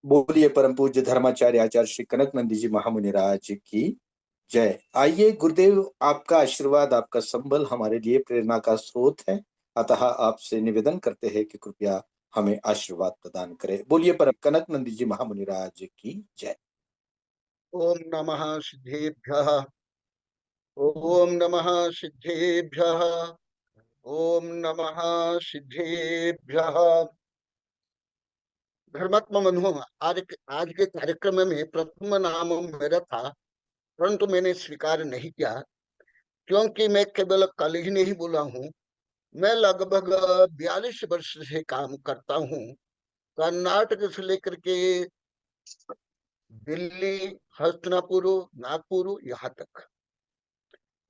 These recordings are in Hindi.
बोलिए परम पूज्य धर्माचार्य आचार्य श्री कनक नंदी जी महामुनि राज की जय। आइए गुरुदेव, आपका आशीर्वाद, आपका संबल हमारे लिए प्रेरणा का स्रोत है। अतः आपसे निवेदन करते हैं कि कृपया हमें आशीर्वाद प्रदान करें। बोलिए परम कनक नंदी जी महामुनि राज की जय। ओम नमः सिद्धेभ्यः। ओम नमः सिद्धेभ्यः। ओम नमः सिद्धेभ्यः। धर्मात्मा बंधुओं, आज के कार्यक्रम में प्रथम नाम मेरा था, परंतु मैंने स्वीकार नहीं किया, क्योंकि मैं केवल कल ही नहीं बोला हूँ। मैं लगभग 42 वर्ष से काम करता हूँ, कर्नाटक से लेकर के दिल्ली, हस्तिनापुर, नागपुर, यहाँ तक।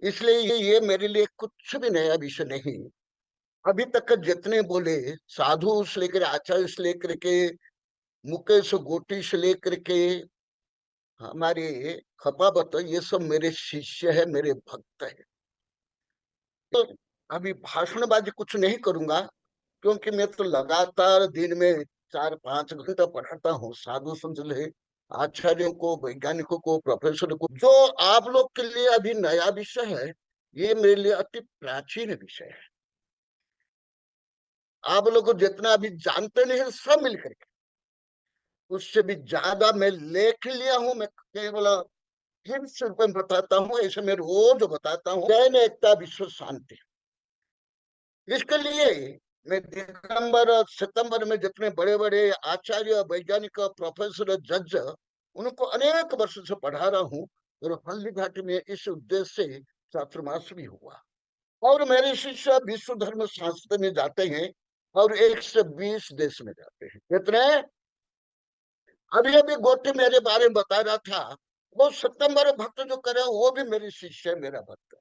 इसलिए ये मेरे लिए कुछ भी नया विषय नहीं। अभी तक जितने बोले, साधु से लेकर आचार्य से लेकर के मुकेश गोटी से लेकर के हमारे खपाबत, ये सब मेरे शिष्य है, मेरे भक्त है। तो अभी भाषणबाजी कुछ नहीं करूंगा, क्योंकि मैं तो लगातार दिन में 4-5 घंटा पढ़ाता हूँ साधु संत ले, आचार्यों को, वैज्ञानिकों को, प्रोफेसर को। जो आप लोग के लिए अभी नया विषय है, ये मेरे लिए अति प्राचीन विषय है। आप लोग जितना अभी जानते नहीं, सब मिलकर के उससे भी ज्यादा मैं लेख लिया हूं। मैं केवल फिर से में बताता हूँ, ऐसे मैं रोज बताता हूँ, जैन एकता विश्व शांति। इसके लिए मैं दिसंबर सितंबर में जितने बड़े बड़े आचार्य, वैज्ञानिक, प्रोफेसर, जज, उनको अनेक वर्ष से पढ़ा रहा हूँ। और हल्दी घाटी में इस उद्देश्य से चातुर्मास भी हुआ। और मेरे शिष्य विश्व धर्म शास्त्र में जाते हैं और 120 देश में जाते हैं। कितने? अभी अभी गोटी मेरे बारे में बता रहा था, वो सितंबर भक्त जो करे वो भी मेरे शिष्य है, मेरा भक्त।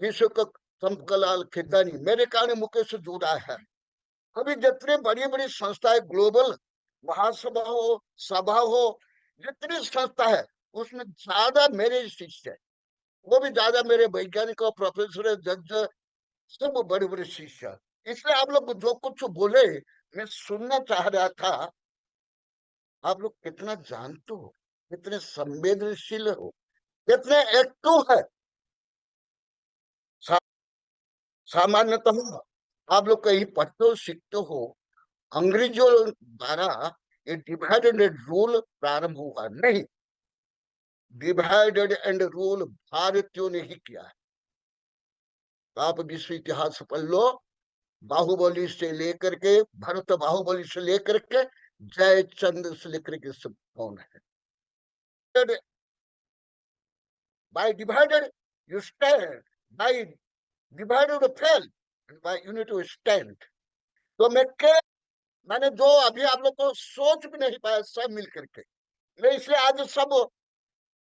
विश्व का समकलाल खेतानी मेरे कारण मुकेश जुड़ा है। अभी जितने बड़ी बड़ी संस्थाएं, ग्लोबल महासभा हो, सभा हो, जितनी संस्था है उसमें ज्यादा मेरे शिष्य है। वो भी ज्यादा मेरे वैज्ञानिक और प्रोफेसर, जज, सब बड़े बड़े शिष्य। इसलिए आप लोग जो कुछ बोले, मैं सुनना चाह रहा था। आप लोग कितना जानते हो, कितने संवेदनशील हो, कितने एक्टिव है। सा, सामान्यतः आप लोग कहीं पढ़ते हो, सीखते हो। अंग्रेजों द्वारा ये डिवाइडेड एंड रूल प्रारंभ हुआ नहीं। डिवाइडेड एंड रूल भारतीयों ने ही किया है। तो आप विश्व इतिहास पढ़ लो, बाहुबली से लेकर के, भरत बाहुबली से लेकर के जयचंद्र से लेकर के सब कौन है। By divided you stand, by divided you fail, and by unity you stand. तो मैंने जो अभी आप लोग को सोच भी नहीं पाया, सब मिल करके मैं, इसलिए आज सब,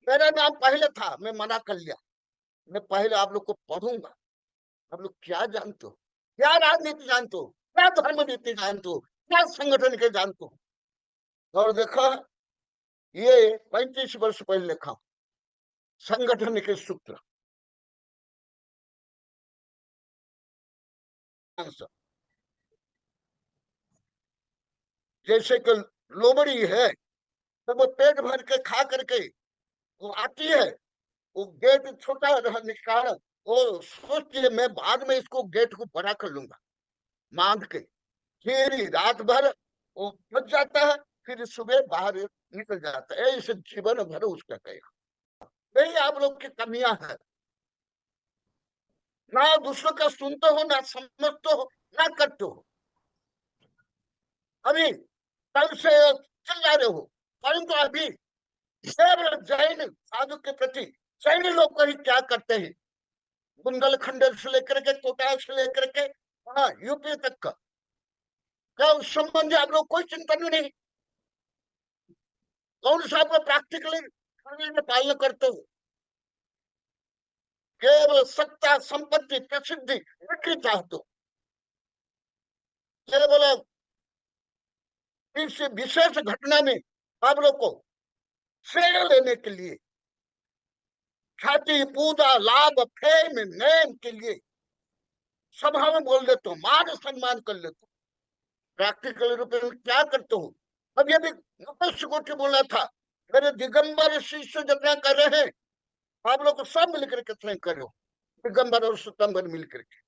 मेरा नाम पहले था, मैं मना कर लिया। मैं पहले आप लोग को पढ़ूंगा। आप लोग क्या जानते हो, क्या राजनीति जानते हो, क्या धर्म नीति जानते हो, क्या संगठन के जानते हो। और देखा, ये 35 वर्ष पहले लिखा संगठन के सूत्र। जैसे कि लोबड़ी है, तो वो पेट भर के खा करके वो आती है, वो गेट छोटा निकाल, वो सोचती है मैं बाद में इसको गेट को बड़ा कर लूंगा, मांग के। फिर रात भर वो बच जाता है, फिर सुबह बाहर निकल जाता है। इस जीवन भर उसका कहेगा। यही आप लोग की कमियां है। ना दूसरों का सुनते हो, ना समझते हो, ना करते हो। अभी कल से चल जा रहे हो, परंतु अभी जैन साधु के प्रति जैन लोग कहीं क्या करते हैं, बुंदेलखंड से लेकर के कोटा से लेकर के हाँ यूपी तक का, क्या उस संबंधी आप लोग कोई चिंतन नहीं? कौन सा आपको प्रैक्टिकली में पालन करते हो? केवल सत्ता, संपत्ति, प्रसिद्धि, बिक्री चाहते हो। केवल इस विशेष घटना में आप लोग को श्रेय लेने के लिए, ख्याति, पूजा, लाभ, फेम, नेम के लिए सभा में बोल देते हो, मान सम्मान कर लेते हो। प्रैक्टिकल रूप में क्या करते हो? अब ये भी मुकेश गोटी बोला था, मेरे दिगंबर शिष्य जितना कर रहे हैं, आप लोग को सब मिलकर कितने करो, दिगंबर और सितंबर मिलकर के।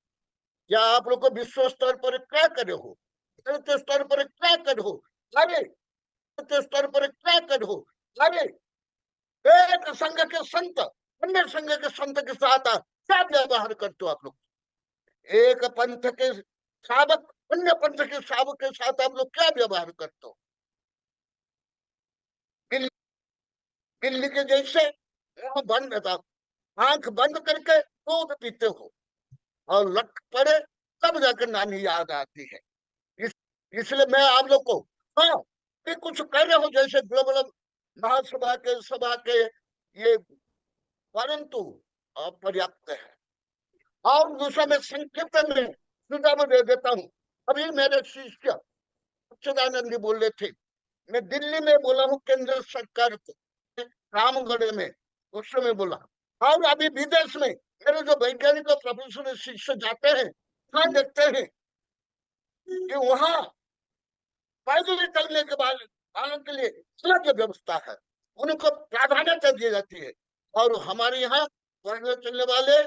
या आप लोग को विश्व स्तर पर क्या करे हो, स्तर पर क्या करे हो, अरे स्तर पर क्या करे हो, अरे एक संघ के संत अन्य संघ के संत के साथ क्या व्यवहार करते हो आप लोग, एक पंथ के शावक अन्य पंथ के शावक के साथ आप लोग क्या व्यवहार करते हो, बिल्ली बिल्ली के जैसे मुंह बंद था, आंख बंद करके दूध पीते हो, और लट पड़े तब जाकर नानी याद आती है। इस, इसलिए मैं आप लोग को, हाँ, ये कुछ कर रहे हो जैसे ग्लोबल महासभा के सभा के ये, परंतु अपर्याप्त है। और दूसरा मैं संक्षिप्त में सुझाव दे देता हूँ। अभी मेरे शिष्य सच्चिदानंद जी बोल रहे थे, मैं दिल्ली में बोला हूँ केंद्र सरकार को, रामगढ़ में उस समय बोला, और अभी विदेश में मेरे जो वैज्ञानिक और प्रोफेसर शिष्य जाते हैं, वहां देखते हैं कि वहां पैदल चलने के बाद वालों के लिए अलग व्यवस्था है, उनको प्राधान्यता दी जाती है। और हमारे यहाँ पैदल चलने वाले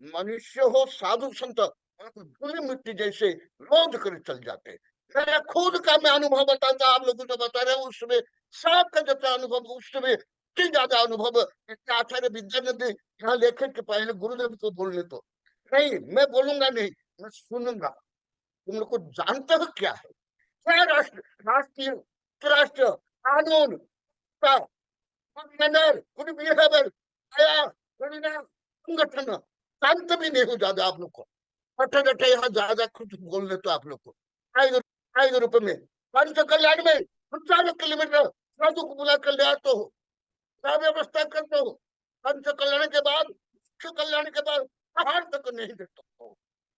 मनुष्य हो साधु संत धूली मिट्टी जैसे रोज कर चल जाते हैं। मेरा खुद का मैं अनुभव बताता, आप लोगों को बता रहे हैं, उस समय सबका जितना अनुभव, उस समय इतनी ज्यादा अनुभव, इसके आचार्य विद्यानंद यहाँ लेखक के पहले गुरुदेव को बोलने तो नहीं, मैं बोलूंगा नहीं, मैं सुनूंगा। तुम लोग को जानते हो क्या है, क्या राष्ट्र, राष्ट्रीय राष्ट्र कानून का मैनर गुड बिहेवियर आया, संगठन शांत भी नहीं हो ज्यादा आप लोग को, अठे अठे यहाँ ज्यादा कुछ बोल रहे तो आप लोग को आएगा रुपए में, पंच कल्याण में 50 किलोमीटर साधु को बुला कर ले आते हो, क्या व्यवस्था करते हो, पंच कल्याण के बाद मुख्य कल्याण के बाद पहाड़ तक नहीं देखते हो,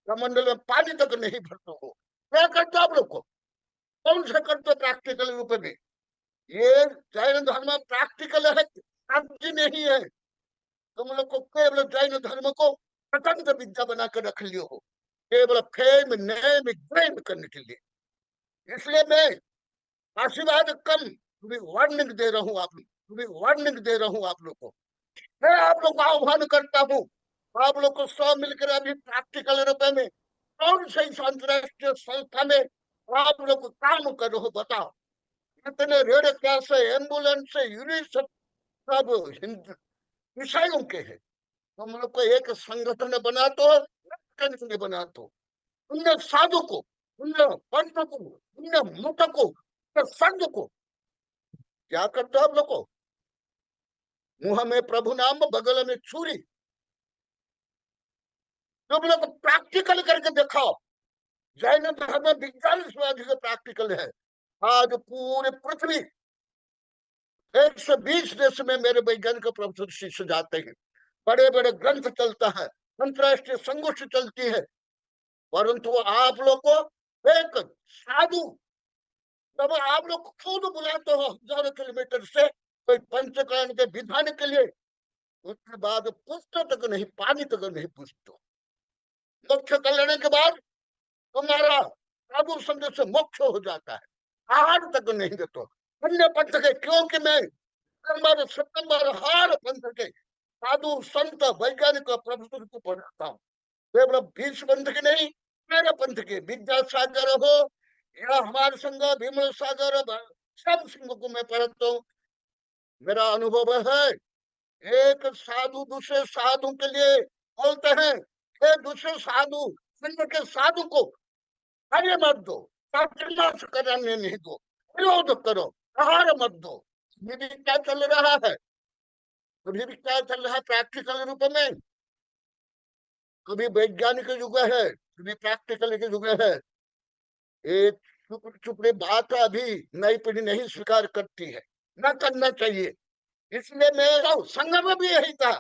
कमंडल में पानी तक नहीं भरते हो, क्या करते हो आप लोग को, कौन से करते प्रैक्टिकल रूप में, ये जैन धर्म प्रैक्टिकल है, सब्जी नहीं है। तुम लोग को केवल जैन धर्म को स्वतंत्र विद्या बनाकर रख लियो हो, केवल फेम नेम ग्रेम करने के लिए। इसलिए मैं आशीर्वाद कम वार्निंग दे रहा हूँ, वार्निंग दे रहा हूँ आप लोग को, मैं आप लोग को आह्वान करता हूँ, आप लोग को सब मिलकर अभी प्रैक्टिकल रूप में कौन से अंतरराष्ट्रीय संस्था में आप लोग काम कर रहे हो बताओ, इतने रेड क्रॉस है, एम्बुलेंस है, यूनिसेफ सब विषयों के हैं, तुम लोग को एक संगठन बना तो बना तो उनने साधु को, उनने पंथ को, उनने मुठ को, संघ को क्या करते हो आप लोग को, मुंह में प्रभु नाम बगल में छुरी, तुम लोग प्रैक्टिकल करके दिखाओ। जैन धर्म विज्ञान से अधिक प्रैक्टिकल है। आज पूरे पृथ्वी 120 देश में मेरे वैज्ञानिक प्रोफेसर शिष्य जाते हैं, बड़े बड़े ग्रंथ चलता है, अंतरराष्ट्रीय संगोष्ठी चलती है, परंतु आप लोग को एक साधु, जब आप लोग खुद बुलाते हो 1000 किलोमीटर से कोई पंचकरण के विधान के लिए, उसके बाद पूछते तक नहीं, पानी तक नहीं पूछते, मोक्ष कल्याण के बाद तुम्हारा साधु संघ से मोक्ष हो जाता है, आहार तक नहीं देते, अन्य पंथ के, क्योंकि मैं सितंबर हर पंथ के साधु संत वैज्ञानिक प्रोफेसर को पढ़ाता हूँ, केवल 20 पंथ के नहीं, मेरे पंथ के विद्यासागर हो या हमारे संघ भीमल सागर, सब संघ को मैं पढ़ाता हूँ। मेरा अनुभव है, एक साधु दूसरे साधु के लिए बोलते हैं, एक दूसरे साधु संघ के साधु को कार्य मत दो, कराने नहीं दो, विरोध करो, आहार मत दो। ये भी क्या चल रहा है, अभी भी क्या चल रहा है प्रैक्टिकल रूप में, कभी वैज्ञानिक युग है, कभी प्रैक्टिकल के युग है। एक चुपड़ी बात अभी नई पीढ़ी नहीं स्वीकार करती है, न करना चाहिए। इसलिए मैं संघ में भी यही था,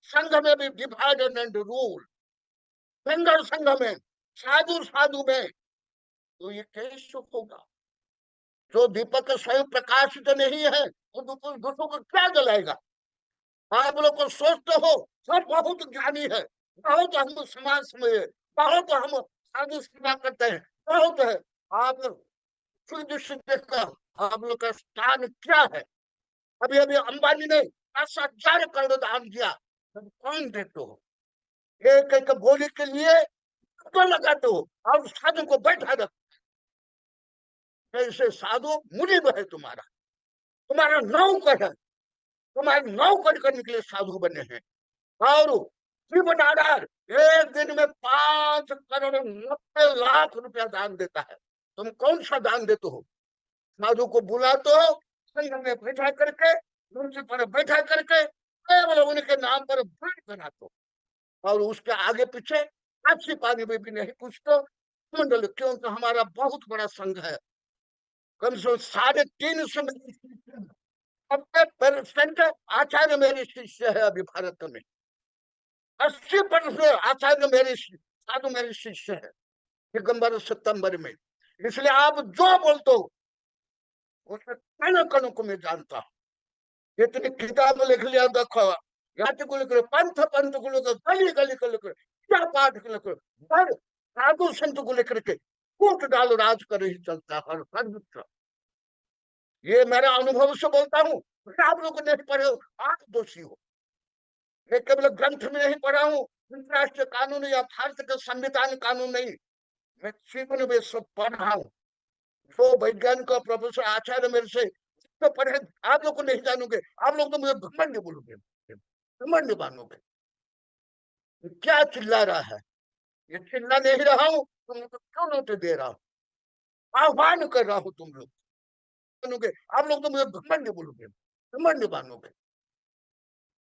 संघ में भी डिवाइड एंड रूल, संघ में साधु साधु में, तो ये कैसे होगा, जो दीपक स्वयं प्रकाशित नहीं है वो दूसरों को क्या जलाएगा। आप लोग को सोचते हो सब बहुत ज्ञानी है, बहुत हम समाज में, बहुत हम साधु सेवा करते हैं, बहुत है, आप दृष्टि देखकर आप लोग का स्थान क्या है? अभी अभी अंबानी ने 10,000 करोड़ दान दिया, तुम कौन देते हो? एक एक गोली के लिए तो लगाते हो और साधु को बैठा रख। ऐसे साधु मुनि है तुम्हारा, तुम्हारा नौकर है, तुम्हारे नौकर करने के लिए साधु बने हैं। और जीवन आधार एक दिन में 5,90,00,000 रुपया दान देता है। तुम कौन सा दान देते हो? साधु को बुलाते हो, संघ में बैठा करके, उनसे पर बैठा करके केवल उनके नाम पर भीड़ बनाते हो और उसके आगे पीछे अच्छी पानी में भी नहीं पूछते मंडल, क्योंकि हमारा बहुत बड़ा संघ है। कम से कम 350 90% आचार्य मेरे शिष्य है अभी भारत में। 80% आचार्य मेरे साधु मेरे शिष्य है दिगंबर सितंबर में। इसलिए आप जो बोलते हो उसमें कण कण को मैं जानता हूँ। इतनी किताब लिख लिया, देखो जाति को लेकर, पंथ पंथ को लेकर, गली गली को लेकर, क्या पाठ को लेकर, हर साधु संत को लेकर के कूट डाल राज कर ही चलता है हर सर्वत्र। ये मेरा अनुभव से बोलता हूँ। आप लोग नहीं पढ़े हो, आप दोषी हो। मैं केवल ग्रंथ में नहीं पढ़ा हूँ, अंतरराष्ट्रीय कानून या भारत के संविधान कानून नहीं, मैं जीवन में सब पढ़ा हूँ। जो वैज्ञानिक प्रोफेसर आचार्य मेरे से तो पढ़े, आप लोग को नहीं जानोगे, आप लोग तो मुझे घमंड बोलोगे, घमंड मानोगे। क्या चिल्ला रहा है? ये चिल्ला नहीं रहा हूँ, तुम लोग क्यों नोट दे रहा हूँ, आह्वान कर रहा हूँ। तुम लोग मानोगे, आप लोग तो मुझे घमंड बोलोगे, घमंड मानोगे।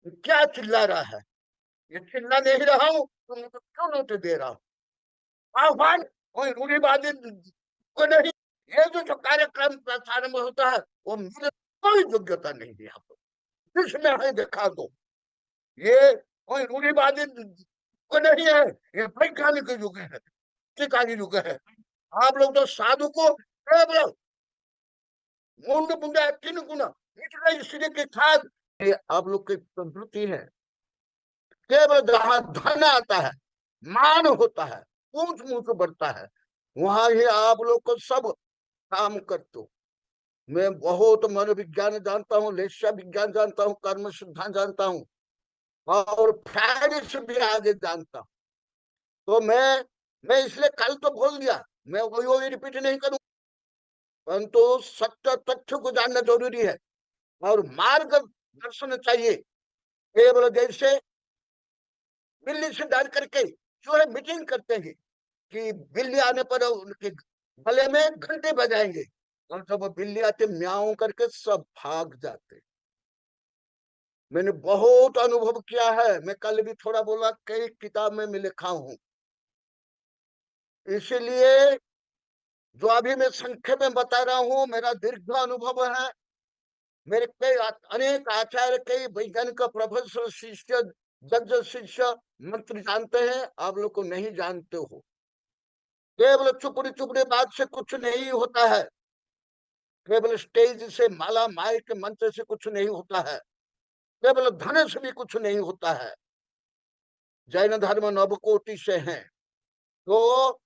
क्या चिल्ला रहा है? ये चिल्ला नहीं रहा हूँ, तुम लोग क्यों नोट दे रहा हूँ, आह्वान। कोई रूढ़ीवादी को नहीं। ये जो कार्यक्रम प्रसारण में होता है वो मेरे कोई योग्यता नहीं है। आपको जिसमें है दिखा दो। ये कोई रूढ़ीवादी को नहीं है, ये वैज्ञानिक युग है, टिकानी युग है। आप लोग तो साधु को केवल मुंड मुंडा 3 गुना निचले स्त्री के खाद, ये आप लोग की प्रवृत्ति है। केवल जहां धन आता है, मान होता है, ऊंच ऊंच बढ़ता है, वहां ही आप लोग को सब काम करते हो। मैं बहुत मनोविज्ञान जानता हूँ, लेस्या विज्ञान जानता हूँ, कर्म सिद्धांत जानता हूँ और फ्राइडिस भी आगे जानता हूँ। तो मैं इसलिए कल तो बोल दिया, मैं वही रिपीट नहीं करूँ, परंतु सत्य तथ्य को जानना जरूरी है और मार्ग दर्शन चाहिए। केवल जैसे बिल्ली से डर करके जो है मीटिंग करते हैं कि बिल्ली आने पर उनके गले में घंटे बजाएंगे और जब वो बिल्ली आते म्याऊं करके सब भाग जाते। मैंने बहुत अनुभव किया है, मैं कल भी थोड़ा बोला, कई किताब में मैं लिखा हूं। इसीलिए जो अभी मैं संक्षेप में बता रहा हूं, मेरा दीर्घ अनुभव है। मेरे कई अनेक आचार्य, कई वैज्ञानिक प्रोफेसर शिष्य, जज शिष्य, मंत्री जानते हैं, आप लोग को नहीं जानते हो। केवल चुपड़ी चुपड़ी बात से कुछ नहीं होता है, केवल स्टेज से माला माइक मंच से कुछ नहीं होता है, केवल धन से भी कुछ नहीं होता है। जैन धर्म नवकोटि से है। तो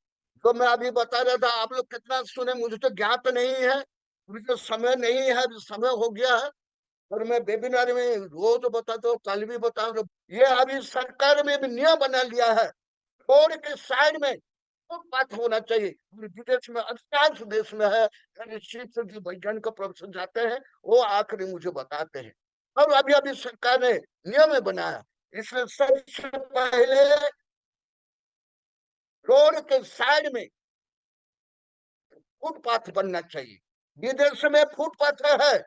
जो मैं अभी बता रहा था, आप लोग कितना सुने मुझे तो ज्ञात नहीं है, मुझे समय नहीं है, समय हो गया है। और मैं वेबिनार में रोज बताता हूँ, कल भी बता रहा हूँ। ये अभी सरकार में भी नियम बना लिया है, रोड के साइड में फुटपाथ होना चाहिए। विदेश में, अधिकांश देश में है। जो वैज्ञानिक प्रोफेसर जाते हैं वो आखिर मुझे बताते हैं। और अभी अभी सरकार ने नियम बनाया, इसलिए सबसे पहले रोड के साइड में फुटपाथ बनना चाहिए। विदेश में फुटपाथ है,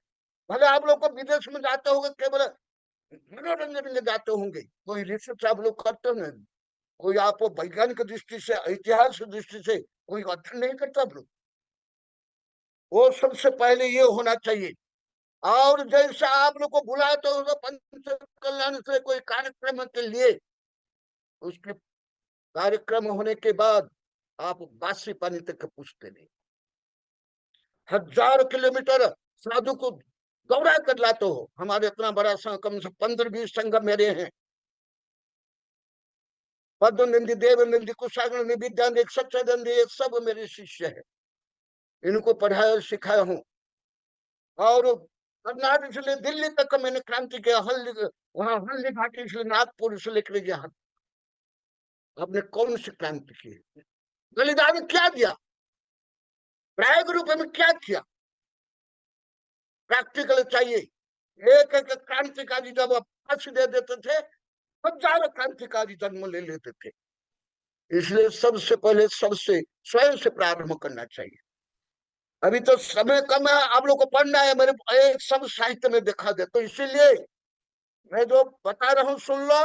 भले आप लोग को विदेश में जाते होंगे, केवल मनोरंजन में जाते होंगे, कोई रिसर्च आप लोग करते हो, कोई आपको वैज्ञानिक दृष्टि से, ऐतिहासिक दृष्टि से कोई अध्ययन नहीं करता लोग। वो सबसे पहले ये होना चाहिए। और जैसा आप लोग को बुलाए तो पंच कल्याण से कोई कार्यक्रम के लिए, उसके कार्यक्रम होने के बाद आप बासी पानी तक पूछते नहीं। 1000 किलोमीटर साधु को दौड़ा कर लाते हो। हमारे इतना बड़ा संघ, कम से 15-20 संघ मेरे हैं। पद्मनंदी, देवनंदी, कुशाग्र, विद्यानंद, सच्चानंद, ये सब मेरे शिष्य हैं। इनको पढ़ाया और सिखाया हूँ। और करनाट इसलिए दिल्ली तक मैंने क्रांति किया, वहां हल्दी घाटी इसलिए नागपुर से लेकर गया। आपने कौन सी क्रांति की? बलिदान क्या दिया? प्रायोग रूप में क्या किया? प्रैक्टिकल चाहिए। एक एक क्रांतिकारी जब फांसी दे देते थे, हजारों क्रांतिकारी जन्म ले लेते थे। इसलिए सबसे पहले सबसे स्वयं से प्रारंभ करना चाहिए। अभी तो समय कम है, आप लोग को पढ़ना है, मेरे एक सब साहित्य में दिखा दे, तो इसीलिए मैं जो बता रहा हूँ सुन लो।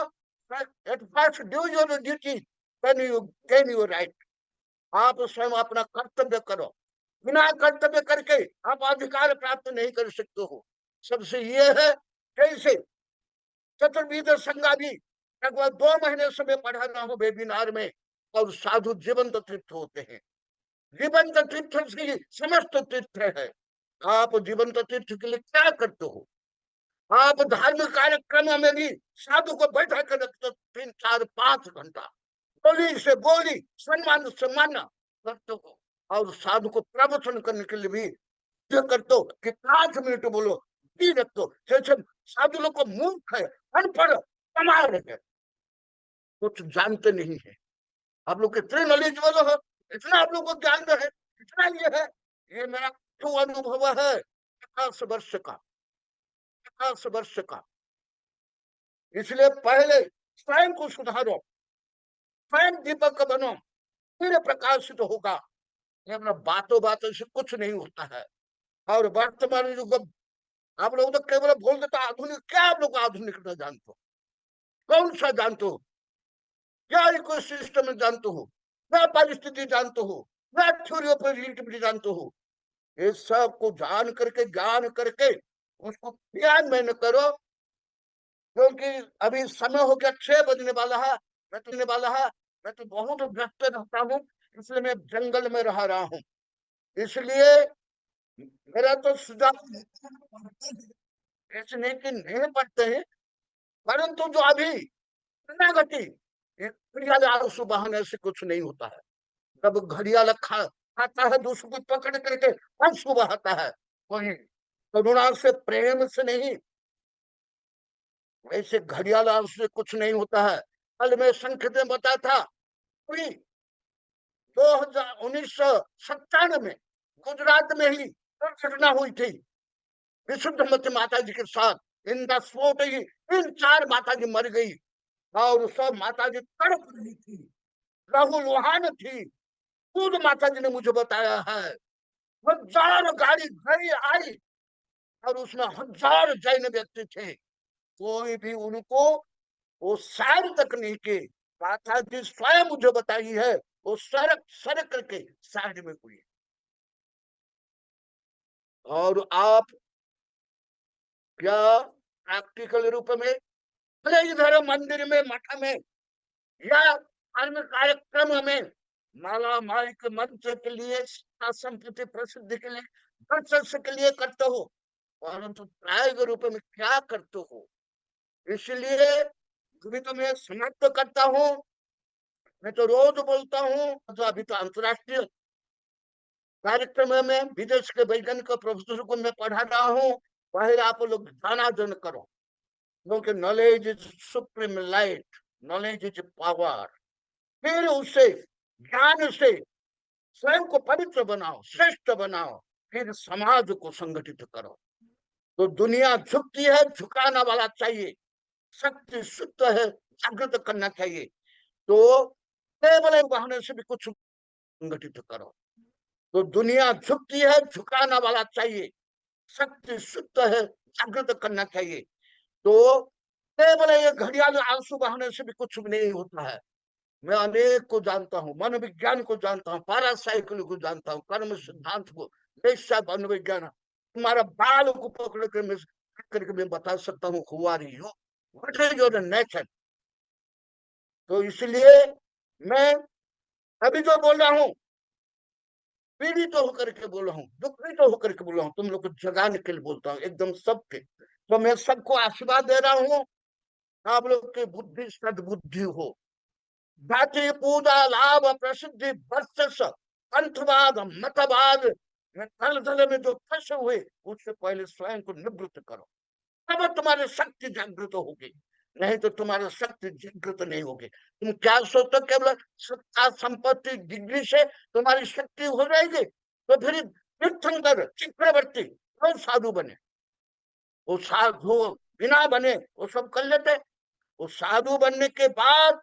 At first do your duty, then you gain your right. आप स्वयं अपना कर्तव्य करो, बिना कर्तव्य करके आप अधिकार प्राप्त नहीं कर सकते हो। सबसे ये है, कैसे चतुर्विद संगादि लगभग 2 महीने से मैं पढ़ा रहा हूँ वेबिनार में, और साधु जीवंत तीर्थ होते हैं। जीवंत तीर्थ से समस्त तीर्थ है। आप जीवंत तीर्थ के लिए क्या करते हो? आप धार्मिक कार्यक्रम में भी साधु को बैठा कर रखते 3, 4, 5 घंटा, बोली से बोली, सम्मान से माना करते हो, और साधु को प्रवचन करने के लिए भी करते हो कि 5 मिनट बोलो, भी रखते हो। जैसे साधु लोग को मूर्ख है, अनपढ़, कमा रहे हैं, कुछ जानते नहीं है। आप लोग कितने नॉलेजेबल हो, इतना आप लोग को ज्ञान है, इतना ये है। ये मेरा अनुभव है 50 वर्ष का, 50 वर्ष का। इसलिए पहले स्वयं को सुधारो, स्वयं दीपक बनो, फिर प्रकाशित होगा। ये अपना बातों बातों से कुछ नहीं होता है। और वर्तमान युग आप लोग तो केवल बोल देता आधुनिक, क्या आप लोग आधुनिक न जानते हो? कौन सा जानते हो? क्या इको सिस्टम जानते हो? क्या परिस्थिति जानते हो? क्या थ्योरी ऑफ रिलेटिविटी जानते हो? ये सब को जान करके, ज्ञान करके उसको ज्ञान में न करो। क्योंकि अभी समय हो गया, 6 बजने वाला है। मैं तो बहुत व्यस्त रहता हूँ, इसलिए मैं जंगल में रह रहा हूँ। इसलिए मेरा तो सुझाव ऐसे नहीं कि नहीं पढ़ते हैं, परंतु जो अभी गति, घड़ियाल आंसू बहाने से कुछ नहीं होता है। जब घड़ियाल खाता है दूसरों को पकड़ करके आंसू बहाता है, वही करुणा से, प्रेम से नहीं, वैसे घड़ियाल आंसू से कुछ नहीं होता है। कल मैं संक्षिप्त में बताया था, 1997 में गुजरात में ही घटना हुई थी विशुद्धमती माता जी के साथ। इन द स्पॉट ही 3-4 माता जी मर गई, और सब माता जी तड़प रही थी, लहूलुहान थी। खुद माता जी ने मुझे बताया है। हजारों गाड़ी गई आई, और उसमें हजार जैन व्यक्ति थे, कोई भी उनको वो साइड तक नहीं के। माता जी स्वयं मुझे बताई है, वो सड़क सड़क करके साइड में हुई। और आप क्या प्रैक्टिकल रूप में भले इधर मंदिर में, मठ में, या अन्य कार्यक्रम में माला मालिक मंच के लिए, संपत्ति प्रसिद्धि के लिए, वर्चस्व के लिए करते हो, परंतु प्रायोग रूप में क्या करते हो? इसलिए अभी तो मैं समाप्त करता हूँ। मैं तो रोज बोलता हूँ, तो अभी तो अंतरराष्ट्रीय कार्यक्रम में विदेश के वैज्ञानिक प्रोफेसर को मैं पढ़ा रहा हूँ। पहले आप लोग ज्ञानार्जन करो, क्योंकि knowledge is supreme light, knowledge is power. फिर उससे, ज्ञान से स्वयं को पवित्र बनाओ, श्रेष्ठ बनाओ, फिर समाज को संगठित करो। तो दुनिया झुकती है, झुकाना वाला चाहिए। शक्ति शुद्ध है, जागृत करना चाहिए। तो केवल बहाने से भी कुछ संगठित करो। तो दुनिया झुकती है, झुकाना वाला चाहिए। शक्ति शुद्ध है, जागृत करना चाहिए। तो केवल ये घड़ियाल आंसू बहाने से भी कुछ भी नहीं होता है। मैं अनेक को जानता हूँ, मन विज्ञान को जानता हूँ, पारासाइकिल को जानता हूँ, कर्म सिद्धांत को, मनोविज्ञान, तुम्हारा बाल को पकड़ कर मैं बता सकता हूँ who are you, what is your nature. तो इसलिए मैं अभी जो बोल रहा हूँ, पीड़ित तो होकर के बोल रहा हूँ, दुखी तो होकर के बोल रहा हूँ, तुम लोग को जगाने के लिए बोलता हूँ, एकदम सबके। तो मैं सबको आशीर्वाद दे रहा हूँ, आप लोग की बुद्धि सदबुद्धि हो। जाति पूजा लाभ प्रसिद्धि वर्चस्व पंथवाद मतवाद तलतले में जो फंसे हुए, उससे पहले स्वयं को निवृत्त करो, तब तुम्हारी शक्ति जागृत होगी, नहीं तो तुम्हारी शक्ति जागृत नहीं होगी। तुम क्या सोचते हो केवल सत्ता संपत्ति डिग्री से तुम्हारी शक्ति हो जाएगी? तो फिर तीर्थंकर चक्रवर्ती वो साधु बने, वो साधु बिना बने वो सब कर लेते। वो साधु बनने के बाद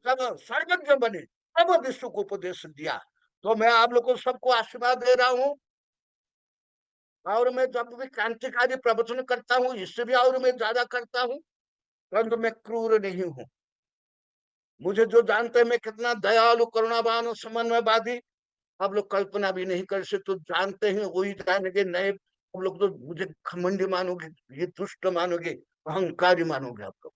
जब सर्वज्ञ बने तब विश्व को उपदेश दिया। तो मैं आप लोग को सबको आशीर्वाद दे रहा हूँ, और मैं जब भी क्रांतिकारी प्रवचन करता हूँ, इससे भी और मैं ज्यादा करता हूँ, परंतु मैं क्रूर नहीं हूँ। मुझे जो जानते हैं मैं कितना दयालु करुणावान और समन्वयवादी, आप लोग कल्पना भी नहीं कर सकते। तो जानते हैं वही जानेंगे, नए हम लोग तो मुझे घमंडी मानोगे, ये दुष्ट मानोगे, अहंकारी मानोगे आप लोग।